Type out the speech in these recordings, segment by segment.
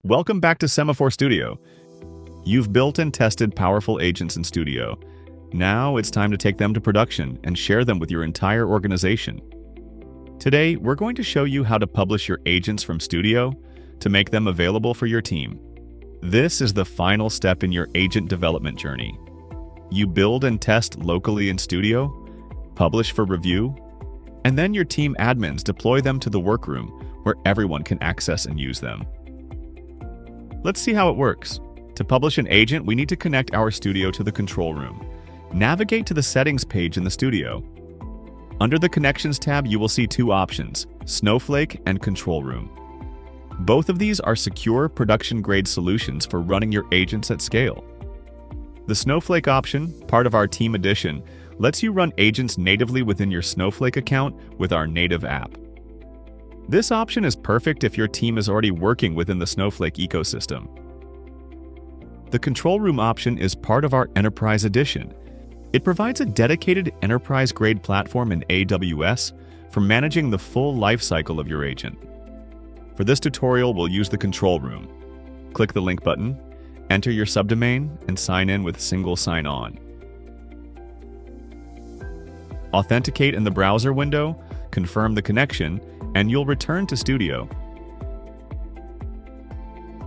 Welcome back to Sema4 Studio. You've built and tested powerful agents in Studio. Now it's time to take them to production and share them with your entire organization. Today, we're going to show you how to publish your agents from Studio to make them available for your team. This is the final step in your agent development journey. You build and test locally in Studio, publish for review, and then your team admins deploy them to the workroom where everyone can access and use them. Let's see how it works. To publish an agent, we need to connect our Studio to the control room. Navigate to the Settings page in the Studio. Under the Connections tab, you will see two options, Snowflake and Control Room. Both of these are secure, production-grade solutions for running your agents at scale. The Snowflake option, part of our Team Edition, lets you run agents natively within your Snowflake account with our native app. This option is perfect if your team is already working within the Snowflake ecosystem. The Control Room option is part of our Enterprise Edition. It provides a dedicated enterprise-grade platform in AWS for managing the full lifecycle of your agent. For this tutorial, we'll use the Control Room. Click the link button, enter your subdomain, and sign in with single sign-on. Authenticate in the browser window, confirm the connection, and you'll return to Studio.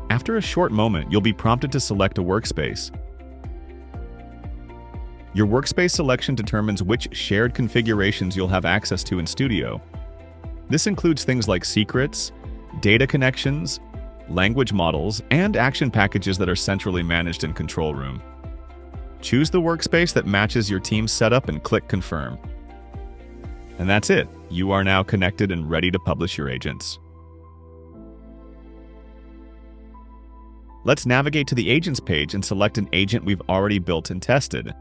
After a short moment, you'll be prompted to select a workspace. Your workspace selection determines which shared configurations you'll have access to in Studio. This includes things like secrets, data connections, language models, and action packages that are centrally managed in Control Room. Choose the workspace that matches your team's setup and click Confirm. And that's it. You are now connected and ready to publish your agents. Let's navigate to the Agents page and select an agent we've already built and tested.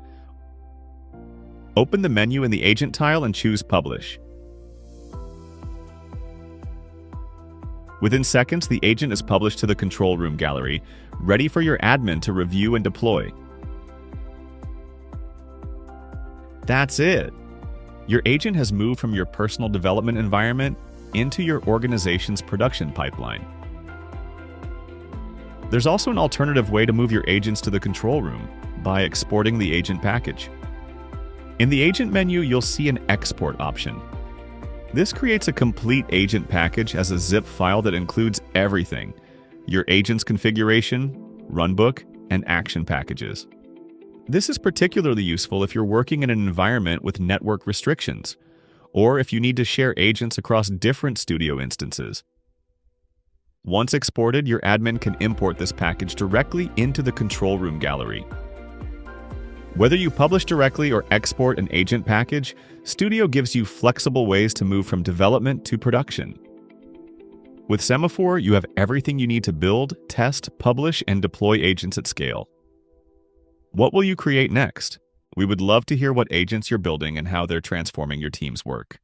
Open the menu in the Agent tile and choose Publish. Within seconds, the agent is published to the Control Room gallery, ready for your admin to review and deploy. That's it! Your agent has moved from your personal development environment into your organization's production pipeline. There's also an alternative way to move your agents to the Control Room by exporting the agent package. In the Agent menu, you'll see an Export option. This creates a complete agent package as a zip file that includes everything: your agent's configuration, runbook, and action packages. This is particularly useful if you're working in an environment with network restrictions, or if you need to share agents across different Studio instances. Once exported, your admin can import this package directly into the Control Room gallery. Whether you publish directly or export an agent package, Studio gives you flexible ways to move from development to production. With Sema4, you have everything you need to build, test, publish, and deploy agents at scale. What will you create next? We would love to hear what agents you're building and how they're transforming your team's work.